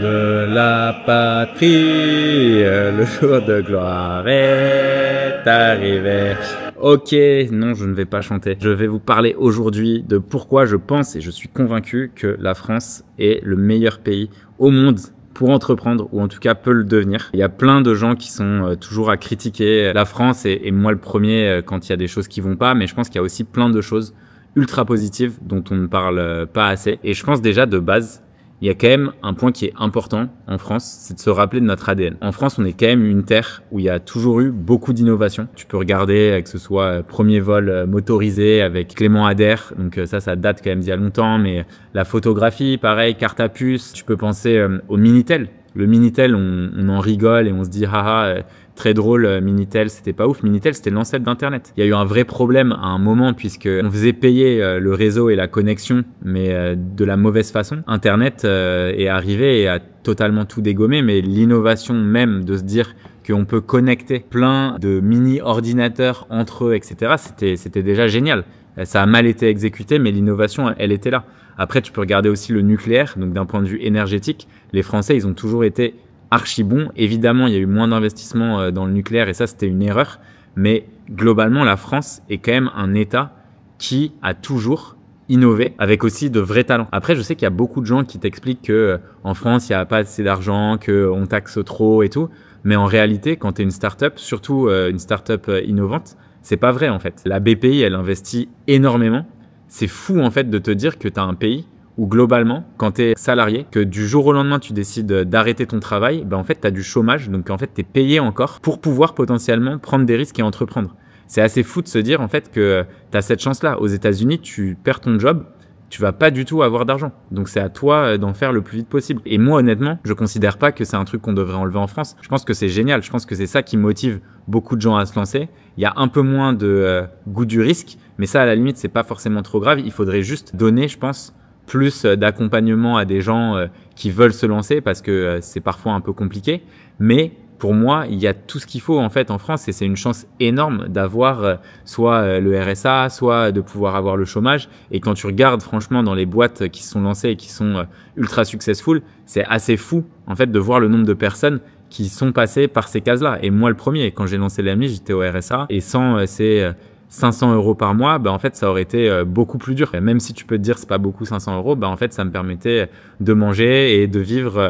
de la patrie, le jour de gloire est arrivé. Ok, non, je ne vais pas chanter. Je vais vous parler aujourd'hui de pourquoi je pense et je suis convaincu que la France est le meilleur pays au monde pour entreprendre, ou en tout cas peut le devenir. Il y a plein de gens qui sont toujours à critiquer la France, et moi le premier quand il y a des choses qui vont pas, mais je pense qu'il y a aussi plein de choses ultra positives dont on ne parle pas assez. Et je pense déjà de base, il y a quand même un point qui est important en France, c'est de se rappeler de notre ADN. En France, on est quand même une terre où il y a toujours eu beaucoup d'innovation. Tu peux regarder que ce soit premier vol motorisé avec Clément Ader, donc ça date quand même d'il y a longtemps, mais la photographie, pareil, carte à puce. Tu peux penser au Minitel. Le Minitel, on en rigole et on se dit haha, très drôle, Minitel, c'était pas ouf. Minitel, c'était l'ancêtre d'Internet. Il y a eu un vrai problème à un moment puisque on faisait payer le réseau et la connexion, mais de la mauvaise façon. Internet est arrivé et a totalement tout dégommé, mais l'innovation même de se dire qu'on peut connecter plein de mini-ordinateurs entre eux, etc., c'était déjà génial. Ça a mal été exécuté, mais l'innovation, elle était là. Après, tu peux regarder aussi le nucléaire, donc d'un point de vue énergétique, les Français, ils ont toujours été archi bons. Évidemment, il y a eu moins d'investissement dans le nucléaire et ça, c'était une erreur. Mais globalement, la France est quand même un État qui a toujours innové avec aussi de vrais talents. Après, je sais qu'il y a beaucoup de gens qui t'expliquent que en France, il n'y a pas assez d'argent, qu'on taxe trop et tout. Mais en réalité, quand tu es une start-up, surtout une start-up innovante, c'est pas vrai en fait. La BPI, elle investit énormément. C'est fou en fait de te dire que tu as un pays où globalement, quand tu es salarié, que du jour au lendemain, tu décides d'arrêter ton travail, ben en fait, tu as du chômage. Donc en fait, tu es payé encore pour pouvoir potentiellement prendre des risques et entreprendre. C'est assez fou de se dire en fait que tu as cette chance-là. Aux États-Unis, tu perds ton job, tu vas pas du tout avoir d'argent. Donc c'est à toi d'en faire le plus vite possible. Et moi, honnêtement, je considère pas que c'est un truc qu'on devrait enlever en France. Je pense que c'est génial. Je pense que c'est ça qui motive beaucoup de gens à se lancer. Il y a un peu moins de goût du risque, mais ça, à la limite, c'est pas forcément trop grave. Il faudrait juste donner, je pense, plus d'accompagnement à des gens qui veulent se lancer parce que c'est parfois un peu compliqué. Mais pour moi, il y a tout ce qu'il faut en fait en France et c'est une chance énorme d'avoir soit le RSA, soit de pouvoir avoir le chômage. Et quand tu regardes franchement dans les boîtes qui se sont lancées et qui sont ultra successful, c'est assez fou en fait de voir le nombre de personnes qui sont passées par ces cases-là. Et moi le premier, quand j'ai lancé l'AMI, j'étais au RSA et sans ces 500 € par mois, bah en fait ça aurait été beaucoup plus dur. Et même si tu peux te dire c'est pas beaucoup 500 €, bah en fait ça me permettait de manger et de vivre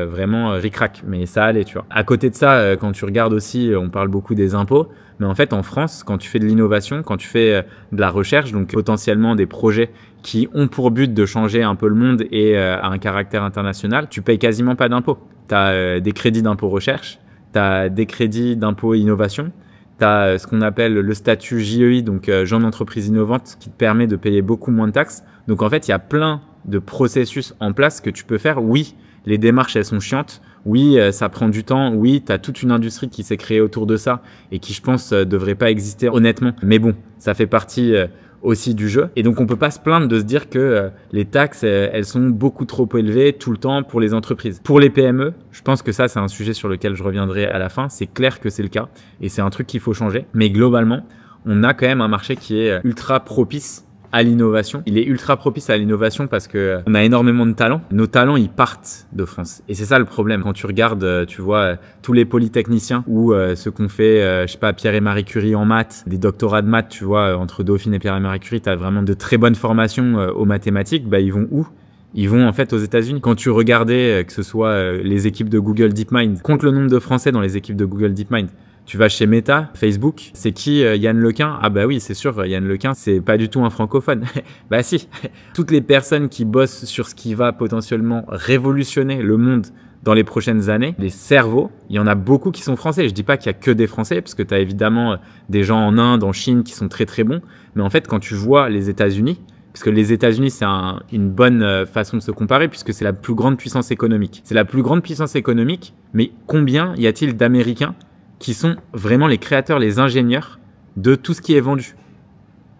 vraiment ric-rac. Mais ça allait, tu vois. À côté de ça, quand tu regardes aussi, on parle beaucoup des impôts, mais en fait en France, quand tu fais de l'innovation, quand tu fais de la recherche, donc potentiellement des projets qui ont pour but de changer un peu le monde et à un caractère international, tu payes quasiment pas d'impôts. Tu as des crédits d'impôt recherche, tu as des crédits d'impôt innovation. Tu as ce qu'on appelle le statut JEI, donc genre d'entreprise innovante, qui te permet de payer beaucoup moins de taxes. Donc en fait, il y a plein de processus en place que tu peux faire. Oui, les démarches, elles sont chiantes. Oui, ça prend du temps. Oui, tu as toute une industrie qui s'est créée autour de ça et qui, je pense, devrait pas exister honnêtement. Mais bon, ça fait partie aussi du jeu. Et donc, on peut pas se plaindre de se dire que les taxes, elles sont beaucoup trop élevées tout le temps pour les entreprises. Pour les PME, je pense que ça, c'est un sujet sur lequel je reviendrai à la fin. C'est clair que c'est le cas et c'est un truc qu'il faut changer. Mais globalement, on a quand même un marché qui est ultra propice à l'innovation. Il est ultra propice à l'innovation parce que on a énormément de talents. Nos talents, ils partent de France. Et c'est ça le problème. Quand tu regardes, tu vois, tous les polytechniciens ou ceux qu'on fait, je sais pas, Pierre et Marie Curie en maths, des doctorats de maths, tu vois, entre Dauphine et Pierre et Marie Curie, tu as vraiment de très bonnes formations aux mathématiques. Bah, ils vont où? Ils vont en fait aux États-Unis. Quand tu regardais que ce soit les équipes de Google DeepMind, compte le nombre de Français dans les équipes de Google DeepMind. Tu vas chez Meta, Facebook, c'est qui Yann Lequin? Ah bah oui, c'est sûr, Yann Lequin, c'est pas du tout un francophone. Bah si, toutes les personnes qui bossent sur ce qui va potentiellement révolutionner le monde dans les prochaines années, les cerveaux, il y en a beaucoup qui sont français. Je dis pas qu'il y a que des Français, parce que tu as évidemment des gens en Inde, en Chine qui sont très très bons. Mais en fait, quand tu vois les États-Unis, parce que les États-Unis, c'est une bonne façon de se comparer puisque c'est la plus grande puissance économique. C'est la plus grande puissance économique, mais combien y a-t-il d'Américains qui sont vraiment les créateurs, les ingénieurs de tout ce qui est vendu?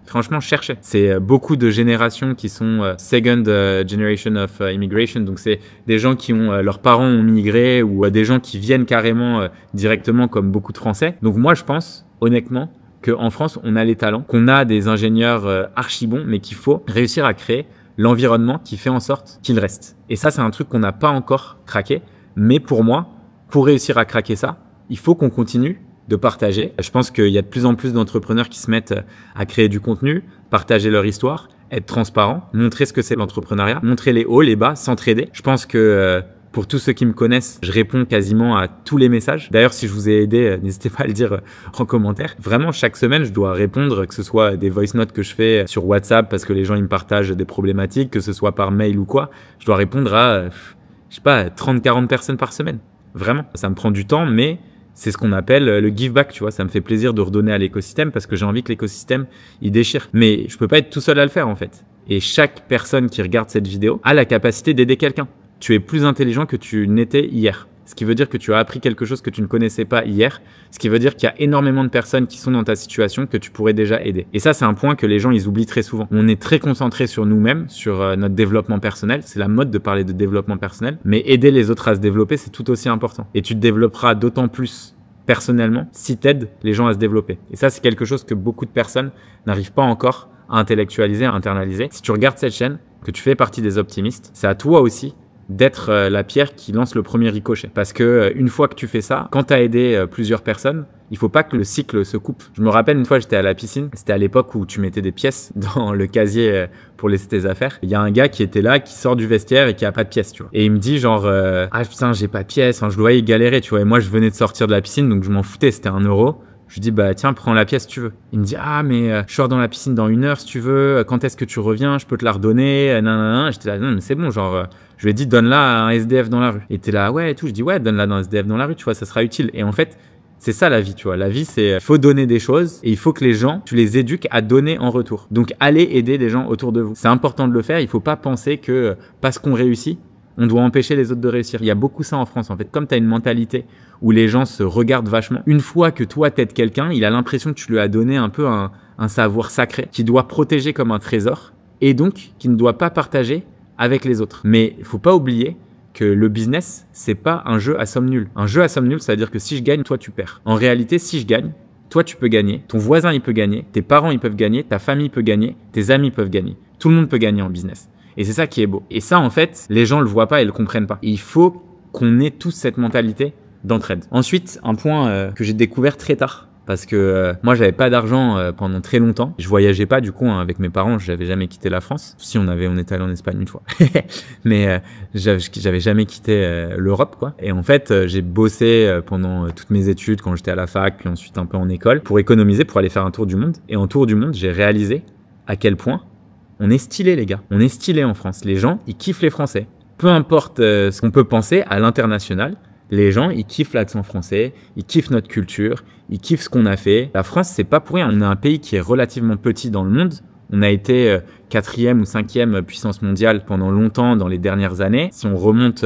Franchement, cherchez. C'est beaucoup de générations qui sont second generation of immigration. Donc, c'est des gens qui ont, leurs parents ont migré ou des gens qui viennent carrément directement comme beaucoup de Français. Donc, moi, je pense, honnêtement, qu'en France, on a les talents, qu'on a des ingénieurs archi bons, mais qu'il faut réussir à créer l'environnement qui fait en sorte qu'il reste. Et ça, c'est un truc qu'on n'a pas encore craqué. Mais pour moi, pour réussir à craquer ça, il faut qu'on continue de partager. Je pense qu'il y a de plus en plus d'entrepreneurs qui se mettent à créer du contenu, partager leur histoire, être transparent, montrer ce que c'est l'entrepreneuriat, montrer les hauts, les bas, s'entraider. Je pense que pour tous ceux qui me connaissent, je réponds quasiment à tous les messages. D'ailleurs, si je vous ai aidé, n'hésitez pas à le dire en commentaire. Vraiment, chaque semaine, je dois répondre, que ce soit des voice notes que je fais sur WhatsApp parce que les gens ils me partagent des problématiques, que ce soit par mail ou quoi. Je dois répondre à, je sais pas, 30-40 personnes par semaine. Vraiment, ça me prend du temps, mais c'est ce qu'on appelle le give back, tu vois. Ça me fait plaisir de redonner à l'écosystème parce que j'ai envie que l'écosystème, il déchire. Mais je peux pas être tout seul à le faire, en fait. Et chaque personne qui regarde cette vidéo a la capacité d'aider quelqu'un. Tu es plus intelligent que tu n'étais hier. Ce qui veut dire que tu as appris quelque chose que tu ne connaissais pas hier. Ce qui veut dire qu'il y a énormément de personnes qui sont dans ta situation que tu pourrais déjà aider. Et ça, c'est un point que les gens, ils oublient très souvent. On est très concentré sur nous-mêmes, sur notre développement personnel. C'est la mode de parler de développement personnel. Mais aider les autres à se développer, c'est tout aussi important. Et tu te développeras d'autant plus personnellement si tu aides les gens à se développer. Et ça, c'est quelque chose que beaucoup de personnes n'arrivent pas encore à intellectualiser, à internaliser. Si tu regardes cette chaîne, que tu fais partie des optimistes, c'est à toi aussi d'être la pierre qui lance le premier ricochet. Parce que une fois que tu fais ça, quand tu as aidé plusieurs personnes, il faut pas que le cycle se coupe. Je me rappelle une fois, j'étais à la piscine. C'était à l'époque où tu mettais des pièces dans le casier pour laisser tes affaires. Il y a un gars qui était là, qui sort du vestiaire et qui a pas de pièces, tu vois. Et il me dit genre, ah putain, j'ai pas de pièces. Enfin, je le voyais galérer, tu vois. Et moi, je venais de sortir de la piscine, donc je m'en foutais. C'était 1 euro. Je lui dis, bah tiens, prends la pièce si tu veux. Il me dit, ah mais je sors dans la piscine dans 1 heure si tu veux. Quand est-ce que tu reviens? Je peux te la redonner. Nanana. J'étais là, non mais c'est bon, genre, je lui ai dit, donne-la à un SDF dans la rue. Et t'es là, ouais et tout. Je dis, ouais, donne-la à un SDF dans la rue, tu vois, ça sera utile. Et en fait, c'est ça la vie, tu vois. La vie, c'est, faut donner des choses et il faut que les gens, tu les éduques à donner en retour. Donc, allez aider des gens autour de vous. C'est important de le faire. Il faut pas penser que parce qu'on réussit, on doit empêcher les autres de réussir. Il y a beaucoup ça en France, en fait. Comme tu as une mentalité où les gens se regardent vachement, une fois que toi t'aides quelqu'un, il a l'impression que tu lui as donné un peu un savoir sacré qu'il doit protéger comme un trésor et donc qu'il ne doit pas partager avec les autres. Mais il faut pas oublier que le business, c'est pas un jeu à somme nulle. Un jeu à somme nulle, ça veut dire que si je gagne, toi tu perds. En réalité, si je gagne, toi tu peux gagner, ton voisin il peut gagner, tes parents ils peuvent gagner, ta famille peut gagner, tes amis peuvent gagner. Tout le monde peut gagner en business. Et c'est ça qui est beau. Et ça, en fait, les gens le voient pas et le comprennent pas. Et il faut qu'on ait tous cette mentalité d'entraide. Ensuite, un point que j'ai découvert très tard. Parce que moi, j'avais pas d'argent pendant très longtemps. Je voyageais pas du coup avec mes parents. J'avais jamais quitté la France. Si on était allé en Espagne une fois, mais j'avais jamais quitté l'Europe, quoi. Et en fait, j'ai bossé pendant toutes mes études quand j'étais à la fac, puis ensuite un peu en école, pour économiser, pour aller faire un tour du monde. Et en tour du monde, j'ai réalisé à quel point on est stylé, les gars. On est stylé en France. Les gens, ils kiffent les Français. Peu importe ce qu'on peut penser à l'international, les gens, ils kiffent l'accent français, ils kiffent notre culture, ils kiffent ce qu'on a fait. La France, c'est pas pour rien. On est un pays qui est relativement petit dans le monde. On a été 4e ou 5e puissance mondiale pendant longtemps dans les dernières années. Si on remonte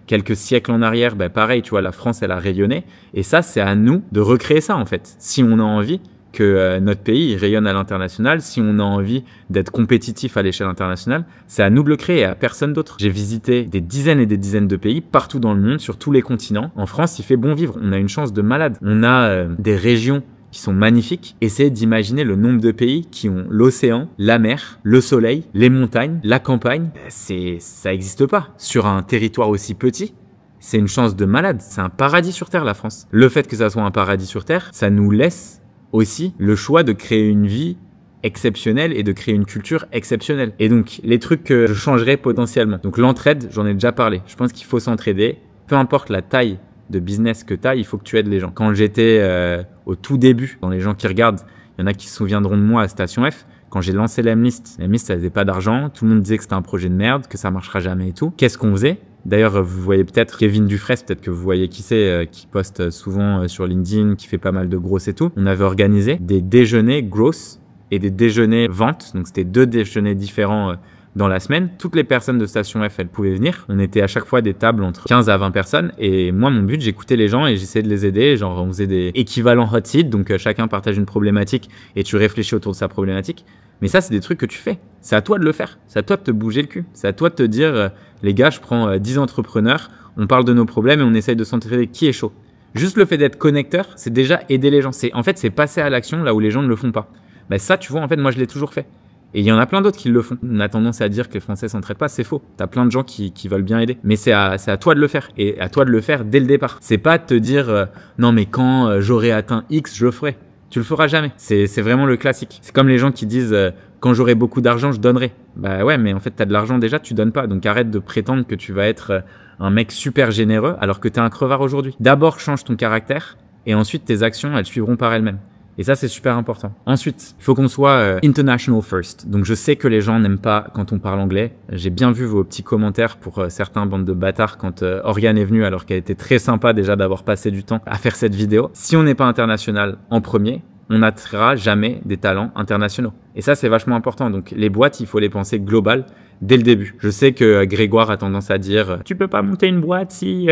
quelques siècles en arrière, bah pareil, tu vois, la France, elle a rayonné. Et ça, c'est à nous de recréer ça, en fait. Si on a envie que notre pays rayonne à l'international, si on a envie d'être compétitif à l'échelle internationale, c'est à nous de le créer et à personne d'autre. J'ai visité des dizaines et des dizaines de pays partout dans le monde, sur tous les continents. En France, il fait bon vivre. On a une chance de malade. On a des régions qui sont magnifiques. Essayez d'imaginer le nombre de pays qui ont l'océan, la mer, le soleil, les montagnes, la campagne. Ça n'existe pas. Sur un territoire aussi petit, c'est une chance de malade. C'est un paradis sur Terre, la France. Le fait que ça soit un paradis sur Terre, ça nous laisse aussi le choix de créer une vie exceptionnelle et de créer une culture exceptionnelle. Et donc, les trucs que je changerais potentiellement. Donc, l'entraide, j'en ai déjà parlé. Je pense qu'il faut s'entraider. Peu importe la taille de business que tu as, il faut que tu aides les gens. Quand j'étais au tout début, dans les gens qui regardent, il y en a qui se souviendront de moi à Station F. Quand j'ai lancé l'Emlist, ça faisait pas d'argent. Tout le monde disait que c'était un projet de merde, que ça marchera jamais et tout. Qu'est-ce qu'on faisait? D'ailleurs, vous voyez peut-être Kevin Dufresne, peut-être que vous voyez qui c'est, qui poste souvent sur LinkedIn, qui fait pas mal de grosses et tout. On avait organisé des déjeuners grosses et des déjeuners ventes. Donc, c'était 2 déjeuners différents dans la semaine. Toutes les personnes de Station F, elles pouvaient venir. On était à chaque fois des tables entre 15 à 20 personnes. Et moi, mon but, j'écoutais les gens et j'essayais de les aider. Genre, on faisait des équivalents hot seat. Donc, chacun partage une problématique et tu réfléchis autour de sa problématique. Mais ça, c'est des trucs que tu fais. C'est à toi de le faire. C'est à toi de te bouger le cul. C'est à toi de te dire, les gars, je prends 10 entrepreneurs, on parle de nos problèmes et on essaye de s'entraider. Qui est chaud? Juste le fait d'être connecteur, c'est déjà aider les gens. En fait, c'est passer à l'action là où les gens ne le font pas. Ben ça, tu vois, en fait, moi, je l'ai toujours fait. Et il y en a plein d'autres qui le font. On a tendance à dire que les Français s'entraident pas, c'est faux. T'as plein de gens qui veulent bien aider. Mais c'est à toi de le faire. Et à toi de le faire dès le départ. C'est pas de te dire non mais quand j'aurai atteint X, je le ferai. Tu le feras jamais. C'est vraiment le classique. C'est comme les gens qui disent quand j'aurai beaucoup d'argent, je donnerai. Bah ouais, mais en fait, t'as de l'argent déjà, tu donnes pas. Donc arrête de prétendre que tu vas être un mec super généreux alors que t'es un crevard aujourd'hui. D'abord, change ton caractère et ensuite tes actions, elles suivront par elles-mêmes. Et ça, c'est super important. Ensuite, il faut qu'on soit international first. Donc, je sais que les gens n'aiment pas quand on parle anglais. J'ai bien vu vos petits commentaires pour certains bandes de bâtards quand Oriane est venue, alors qu'elle était très sympa déjà d'avoir passé du temps à faire cette vidéo. Si on n'est pas international en premier, on n'attirera jamais des talents internationaux. Et ça, c'est vachement important. Donc, les boîtes, il faut les penser globales dès le début. Je sais que Grégoire a tendance à dire « Tu peux pas monter une boîte si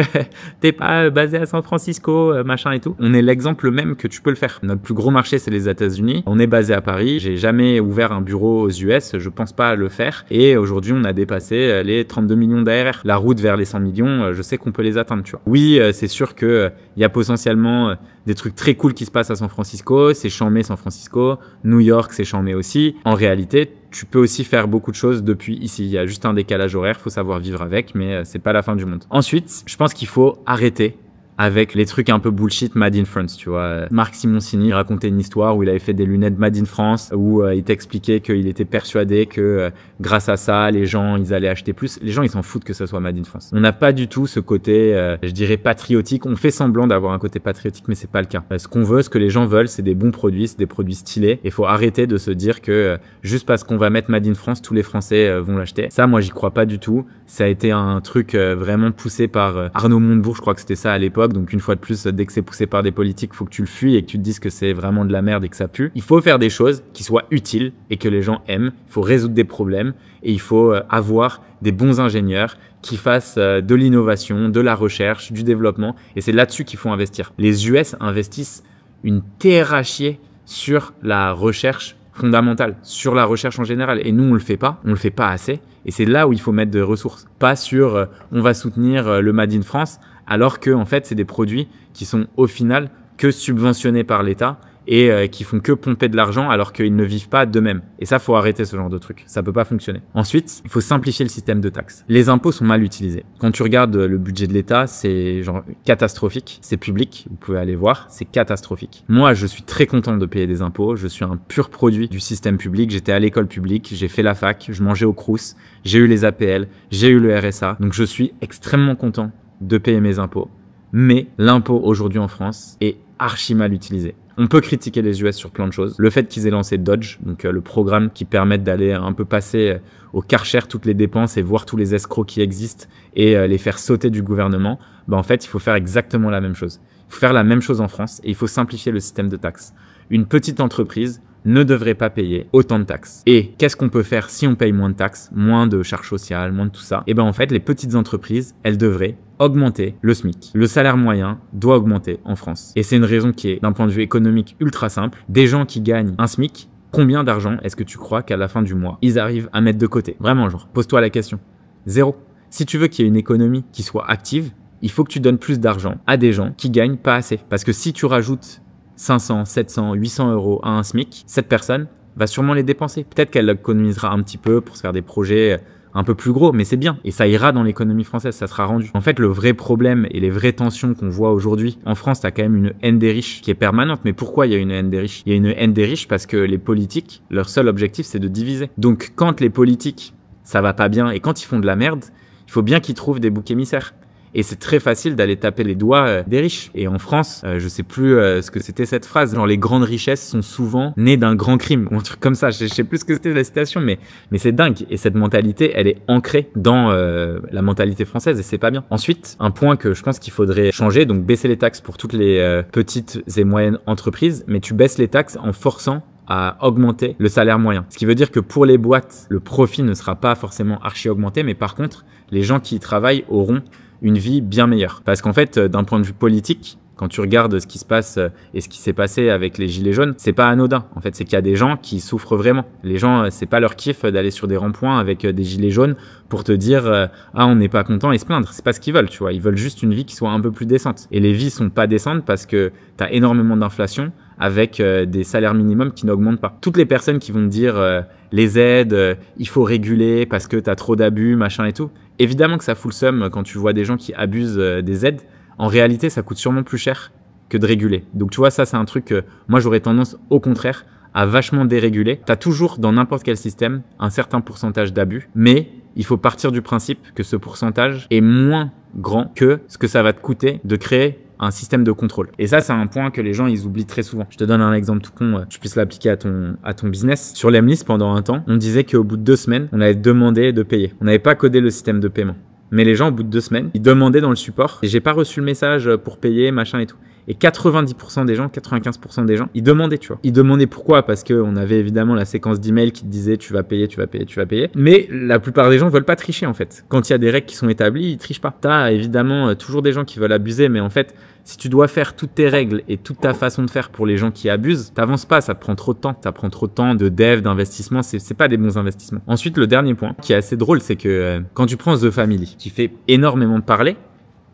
t'es pas basé à San Francisco, machin et tout. » On est l'exemple même que tu peux le faire. Notre plus gros marché, c'est les États-Unis. On est basé à Paris. J'ai jamais ouvert un bureau aux US. Je pense pas le faire. Et aujourd'hui, on a dépassé les 32 millions d'ARR. La route vers les 100 millions, je sais qu'on peut les atteindre, tu vois. Oui, c'est sûr que il y a potentiellement des trucs très cool qui se passent à San Francisco. C'est chambé San Francisco. New York, c'est chambé aussi. En réalité, tu peux aussi faire beaucoup de choses depuis ici. Il y a juste un décalage horaire, faut savoir vivre avec, mais c'est pas la fin du monde. Ensuite, je pense qu'il faut arrêter avec les trucs un peu bullshit Made in France, tu vois. Marc Simoncini racontait une histoire où il avait fait des lunettes Made in France, où il t'expliquait qu'il était persuadé que grâce à ça, les gens, ils allaient acheter plus. Les gens, ils s'en foutent que ça soit Made in France. On n'a pas du tout ce côté, je dirais, patriotique. On fait semblant d'avoir un côté patriotique, mais c'est pas le cas. Ce qu'on veut, ce que les gens veulent, c'est des bons produits, c'est des produits stylés. Il faut arrêter de se dire que juste parce qu'on va mettre Made in France, tous les Français vont l'acheter. Ça, moi, j'y crois pas du tout. Ça a été un truc vraiment poussé par Arnaud Montebourg, je crois que c'était ça à l'époque. Donc une fois de plus, dès que c'est poussé par des politiques, faut que tu le fuis et que tu te dises que c'est vraiment de la merde et que ça pue. Il faut faire des choses qui soient utiles et que les gens aiment. Il faut résoudre des problèmes et il faut avoir des bons ingénieurs qui fassent de l'innovation, de la recherche, du développement. Et c'est là-dessus qu'il faut investir. Les US investissent une terre à chier sur la recherche fondamentale, sur la recherche en général. Et nous, on le fait pas assez. Et c'est là où il faut mettre des ressources. Pas sur on va soutenir le Made in France, alors que en fait, c'est des produits qui sont au final que subventionnés par l'État et qui font que pomper de l'argent alors qu'ils ne vivent pas d'eux-mêmes. Et ça, faut arrêter ce genre de truc. Ça peut pas fonctionner. Ensuite, il faut simplifier le système de taxes. Les impôts sont mal utilisés. Quand tu regardes le budget de l'État, c'est genre catastrophique. C'est public. Vous pouvez aller voir. C'est catastrophique. Moi, je suis très content de payer des impôts. Je suis un pur produit du système public. J'étais à l'école publique. J'ai fait la fac. Je mangeais au Crous. J'ai eu les APL. J'ai eu le RSA. Donc, je suis extrêmement content de payer mes impôts. Mais l'impôt aujourd'hui en France est archi mal utilisé. On peut critiquer les US sur plein de choses. Le fait qu'ils aient lancé Dodge, donc le programme qui permet d'aller un peu passer au Karcher toutes les dépenses et voir tous les escrocs qui existent et les faire sauter du gouvernement, en fait, il faut faire exactement la même chose. Il faut faire la même chose en France et il faut simplifier le système de taxes. Une petite entreprise ne devrait pas payer autant de taxes. Et qu'est-ce qu'on peut faire si on paye moins de taxes, moins de charges sociales, moins de tout ça? Et en fait, les petites entreprises, elles devraient augmenter le SMIC. Le salaire moyen doit augmenter en France. Et c'est une raison qui est, d'un point de vue économique, ultra simple. Des gens qui gagnent un SMIC, combien d'argent est-ce que tu crois qu'à la fin du mois, ils arrivent à mettre de côté? Vraiment, genre, pose-toi la question. Zéro. Si tu veux qu'il y ait une économie qui soit active, il faut que tu donnes plus d'argent à des gens qui gagnent pas assez. Parce que si tu rajoutes 500, 700, 800 euros à un SMIC, cette personne va sûrement les dépenser. Peut-être qu'elle économisera un petit peu pour se faire des projets un peu plus gros, mais c'est bien. Et ça ira dans l'économie française, ça sera rendu. En fait, le vrai problème et les vraies tensions qu'on voit aujourd'hui, en France, t'as quand même une haine des riches qui est permanente. Mais pourquoi il y a une haine des riches? Il y a une haine des riches parce que les politiques, leur seul objectif, c'est de diviser. Donc, quand les politiques, ça va pas bien et quand ils font de la merde, il faut bien qu'ils trouvent des boucs émissaires. Et c'est très facile d'aller taper les doigts des riches. Et en France, je sais plus ce que c'était cette phrase. Genre, les grandes richesses sont souvent nées d'un grand crime. Ou un truc comme ça. Je sais plus ce que c'était la citation, mais c'est dingue. Et cette mentalité, elle est ancrée dans la mentalité française et c'est pas bien. Ensuite, un point que je pense qu'il faudrait changer, donc baisser les taxes pour toutes les petites et moyennes entreprises, mais tu baisses les taxes en forçant à augmenter le salaire moyen. Ce qui veut dire que pour les boîtes, le profit ne sera pas forcément archi augmenté, mais par contre, les gens qui y travaillent auront une vie bien meilleure. Parce qu'en fait, d'un point de vue politique, quand tu regardes ce qui se passe et ce qui s'est passé avec les gilets jaunes, c'est pas anodin. En fait, c'est qu'il y a des gens qui souffrent vraiment. Les gens, c'est pas leur kiff d'aller sur des ronds-points avec des gilets jaunes pour te dire ah, on n'est pas content et se plaindre. C'est pas ce qu'ils veulent, tu vois. Ils veulent juste une vie qui soit un peu plus décente. Et les vies sont pas décentes parce que t'as énormément d'inflation avec des salaires minimums qui n'augmentent pas. Toutes les personnes qui vont te dire les aides, il faut réguler parce que tu as trop d'abus, machin et tout. Évidemment que ça fout le seum quand tu vois des gens qui abusent des aides. En réalité, ça coûte sûrement plus cher que de réguler. Donc tu vois, ça c'est un truc que moi j'aurais tendance au contraire à vachement déréguler. Tu as toujours dans n'importe quel système un certain pourcentage d'abus, mais il faut partir du principe que ce pourcentage est moins grand que ce que ça va te coûter de créer un système de contrôle. Et ça, c'est un point que les gens, ils oublient très souvent. Je te donne un exemple tout con, tu puisses l'appliquer à ton business. Sur l'Emlist, pendant un temps, on disait qu'au bout de 2 semaines, on avait demandé de payer. On n'avait pas codé le système de paiement. Mais les gens, au bout de 2 semaines, ils demandaient dans le support et j'ai pas reçu le message pour payer, machin et tout. Et 90% des gens, 95% des gens, ils demandaient, tu vois. Ils demandaient pourquoi? Parce qu'on avait évidemment la séquence d'emails qui te disait tu vas payer, tu vas payer, tu vas payer. Mais la plupart des gens veulent pas tricher en fait. Quand il y a des règles qui sont établies, ils trichent pas. T'as évidemment toujours des gens qui veulent abuser, mais en fait, si tu dois faire toutes tes règles et toute ta façon de faire pour les gens qui abusent, t'avances pas, ça te prend trop de temps. Ça prend trop de temps de dev, d'investissement, c'est pas des bons investissements. Ensuite, le dernier point qui est assez drôle, c'est que quand tu prends The Family, qui fait énormément parler,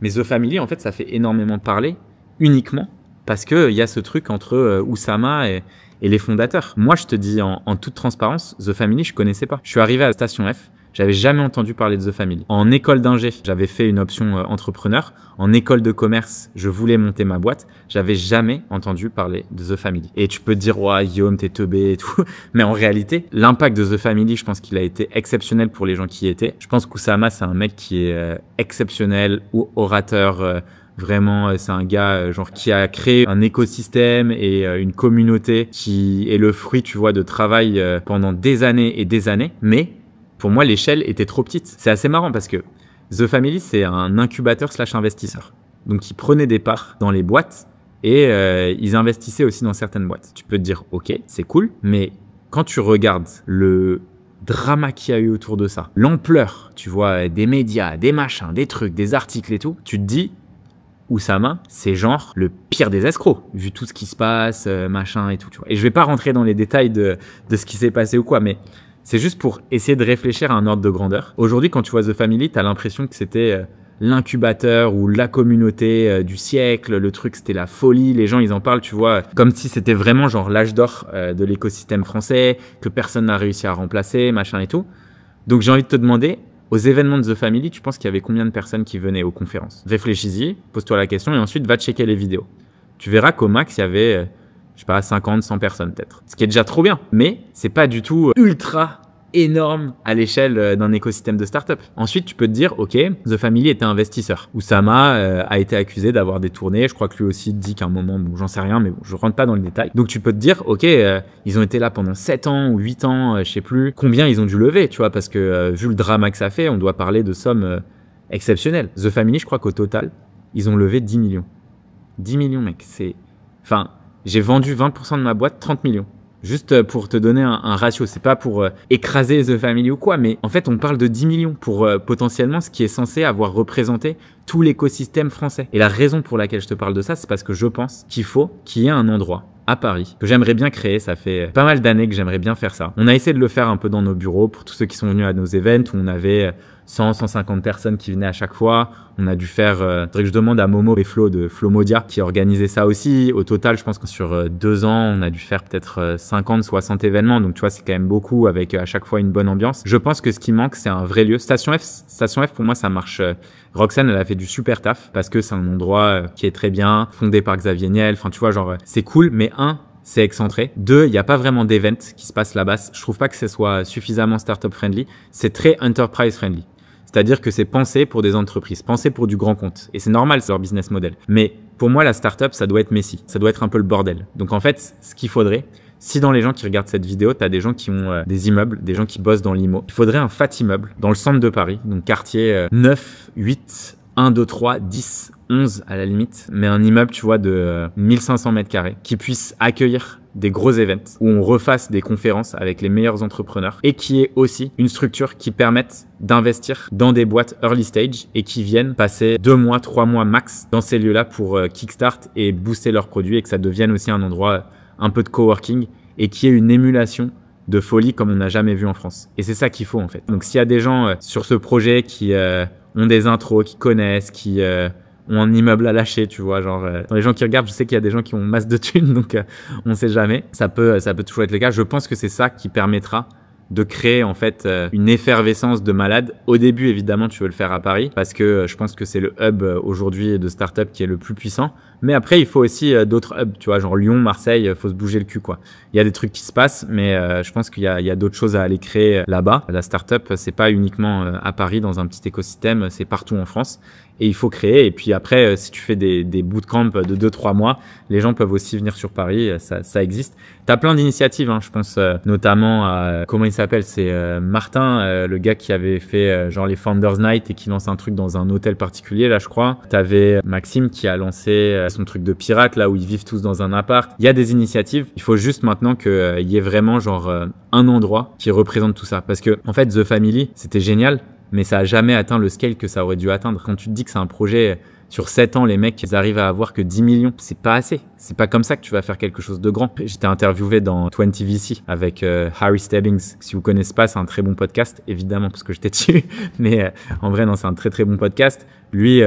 mais The Family, en fait, ça fait énormément parler uniquement parce qu'il y a ce truc entre Oussama et les fondateurs. Moi, je te dis en toute transparence, The Family, je connaissais pas. Je suis arrivé à Station F, j'avais jamais entendu parler de The Family. En école d'ingé, j'avais fait une option entrepreneur. En école de commerce, je voulais monter ma boîte. J'avais jamais entendu parler de The Family. Et tu peux te dire, ouais, Guillaume, t'es teubé et tout. Mais en réalité, l'impact de The Family, je pense qu'il a été exceptionnel pour les gens qui y étaient. Je pense qu'Oussama, c'est un mec qui est exceptionnel ou orateur. Vraiment, c'est un gars genre qui a créé un écosystème et une communauté qui est le fruit, tu vois, de travail pendant des années et des années. Mais pour moi, l'échelle était trop petite. C'est assez marrant parce que The Family, c'est un incubateur / investisseur. Donc, ils prenaient des parts dans les boîtes et ils investissaient aussi dans certaines boîtes. Tu peux te dire, ok, c'est cool, mais quand tu regardes le drama qu'il y a eu autour de ça, l'ampleur, tu vois, des médias, des machins, des trucs, des articles et tout, tu te dis, Oussama, c'est genre le pire des escrocs, vu tout ce qui se passe, machin et tout, tu vois. Et je vais pas rentrer dans les détails de ce qui s'est passé ou quoi, mais c'est juste pour essayer de réfléchir à un ordre de grandeur. Aujourd'hui, quand tu vois The Family, tu as l'impression que c'était l'incubateur ou la communauté du siècle, le truc, c'était la folie. Les gens, ils en parlent, tu vois, comme si c'était vraiment genre l'âge d'or de l'écosystème français, que personne n'a réussi à remplacer, machin et tout. Donc, j'ai envie de te demander, aux événements de The Family, tu penses qu'il y avait combien de personnes qui venaient aux conférences? Réfléchis-y, pose-toi la question et ensuite va checker les vidéos. Tu verras qu'au max, il y avait, je sais pas, 50, 100 personnes peut-être. Ce qui est déjà trop bien, mais c'est pas du tout ultra énorme à l'échelle d'un écosystème de start-up. Ensuite, tu peux te dire, ok, The Family était investisseur. Oussama a été accusé d'avoir détourné. Je crois que lui aussi dit qu'à un moment, bon, j'en sais rien, mais bon, je rentre pas dans le détail. Donc, tu peux te dire, ok, ils ont été là pendant 7 ans ou 8 ans, je sais plus combien ils ont dû lever, tu vois, parce que vu le drama que ça fait, on doit parler de sommes exceptionnelles. The Family, je crois qu'au total, ils ont levé 10 millions. 10 millions, mec, c'est... Enfin, j'ai vendu 20% de ma boîte, 30 millions. Juste pour te donner un ratio, c'est pas pour écraser The Family ou quoi, mais en fait on parle de 10 millions pour potentiellement ce qui est censé avoir représenté tout l'écosystème français. Et la raison pour laquelle je te parle de ça, c'est parce que je pense qu'il faut qu'il y ait un endroit à Paris que j'aimerais bien créer. Ça fait pas mal d'années que j'aimerais bien faire ça. On a essayé de le faire un peu dans nos bureaux pour tous ceux qui sont venus à nos events où on avait 100, 150 personnes qui venaient à chaque fois. On a dû faire, faudrait que je demande à Momo et Flo de Flomodia qui organisait ça aussi. Au total, je pense que sur 2 ans, on a dû faire peut-être 50, 60 événements. Donc, tu vois, c'est quand même beaucoup avec à chaque fois une bonne ambiance. Je pense que ce qui manque, c'est un vrai lieu. Station F, pour moi, ça marche. Roxane, elle a fait du super taf parce que c'est un endroit qui est très bien, fondé par Xavier Niel. Enfin, tu vois, genre, c'est cool, mais c'est excentré. 2, il n'y a pas vraiment d'event qui se passe là-bas. Je trouve pas que ce soit suffisamment startup friendly. C'est très enterprise friendly. C'est-à-dire que c'est pensé pour des entreprises, pensé pour du grand compte. Et c'est normal, c'est leur business model. Mais pour moi, la startup, ça doit être messy. Ça doit être un peu le bordel. Donc en fait, ce qu'il faudrait, si dans les gens qui regardent cette vidéo, tu as des gens qui ont des immeubles, des gens qui bossent dans l'IMO, il faudrait un fat immeuble dans le centre de Paris, donc quartier 9, 8, 1, 2, 3, 10, 11 à la limite, mais un immeuble, tu vois, de 1500 mètres carrés qui puisse accueillir des gros events où on refasse des conférences avec les meilleurs entrepreneurs et qui est aussi une structure qui permette d'investir dans des boîtes early stage et qui viennent passer 2 mois, 3 mois max dans ces lieux-là pour kickstart et booster leurs produits et que ça devienne aussi un endroit un peu de coworking et qui ait une émulation de folie comme on n'a jamais vu en France. Et c'est ça qu'il faut en fait. Donc s'il y a des gens sur ce projet qui ont des intros, qui connaissent, qui ont un immeuble à lâcher, tu vois, genre dans les gens qui regardent, je sais qu'il y a des gens qui ont masse de thunes, donc on sait jamais. Ça peut toujours être le cas. Je pense que c'est ça qui permettra de créer en fait une effervescence de malade. Au début, évidemment, tu veux le faire à Paris parce que je pense que c'est le hub aujourd'hui de start-up qui est le plus puissant. Mais après, il faut aussi d'autres hubs, tu vois, genre Lyon, Marseille, faut se bouger le cul, quoi. Il y a des trucs qui se passent, mais je pense qu'il y a d'autres choses à aller créer là-bas. La start-up, c'est pas uniquement à Paris dans un petit écosystème, c'est partout en France. Et il faut créer. Et puis après, si tu fais des bootcamps de 2-3 mois, les gens peuvent aussi venir sur Paris. Ça existe. Tu as plein d'initiatives. Hein. Je pense notamment à, comment il s'appelle? C'est Martin, le gars qui avait fait genre les Founders Night et qui lance un truc dans un hôtel particulier, là, je crois. Tu avais Maxime qui a lancé son truc de pirate, là où ils vivent tous dans un appart. Il y a des initiatives. Il faut juste maintenant qu'il y ait vraiment genre un endroit qui représente tout ça. Parce que en fait, The Family, c'était génial. Mais ça a jamais atteint le scale que ça aurait dû atteindre. Quand tu te dis que c'est un projet sur 7 ans, les mecs, ils arrivent à avoir que 10 millions. C'est pas assez. C'est pas comme ça que tu vas faire quelque chose de grand. J'étais interviewé dans 20VC avec Harry Stebbings. Si vous connaissez pas, c'est un très bon podcast, évidemment, parce que j'étais dessus. Mais en vrai, non, c'est un très très bon podcast. Lui,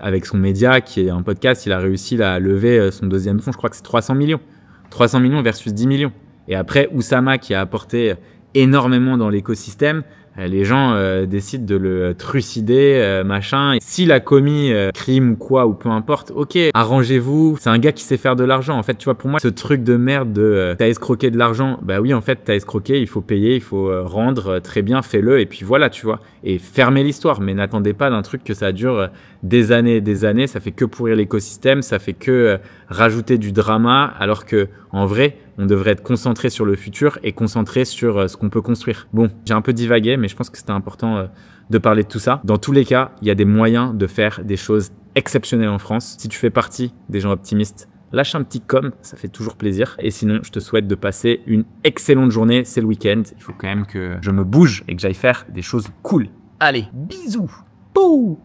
avec son média, qui est un podcast, il a réussi à lever son deuxième fonds. Je crois que c'est 300 millions. 300 millions versus 10 millions. Et après, Oussama, qui a apporté énormément dans l'écosystème, les gens décident de le trucider, machin. Et s'il a commis crime ou quoi, ou peu importe, ok, arrangez-vous. C'est un gars qui sait faire de l'argent. En fait, tu vois, pour moi, ce truc de merde de t'as escroqué de l'argent, bah oui, en fait, t'as escroqué, il faut payer, il faut rendre, très bien, fais-le. Et puis voilà, tu vois. Et fermez l'histoire. Mais n'attendez pas d'un truc que ça dure des années et des années. Ça fait que pourrir l'écosystème, ça fait que rajouter du drama, alors que en vrai, on devrait être concentré sur le futur et concentré sur ce qu'on peut construire. Bon, j'ai un peu divagué, mais je pense que c'était important de parler de tout ça. Dans tous les cas, il y a des moyens de faire des choses exceptionnelles en France. Si tu fais partie des gens optimistes, lâche un petit com, ça fait toujours plaisir. Et sinon, je te souhaite de passer une excellente journée. C'est le week-end. Il faut quand même que je me bouge et que j'aille faire des choses cool. Allez, bisous. Pouh.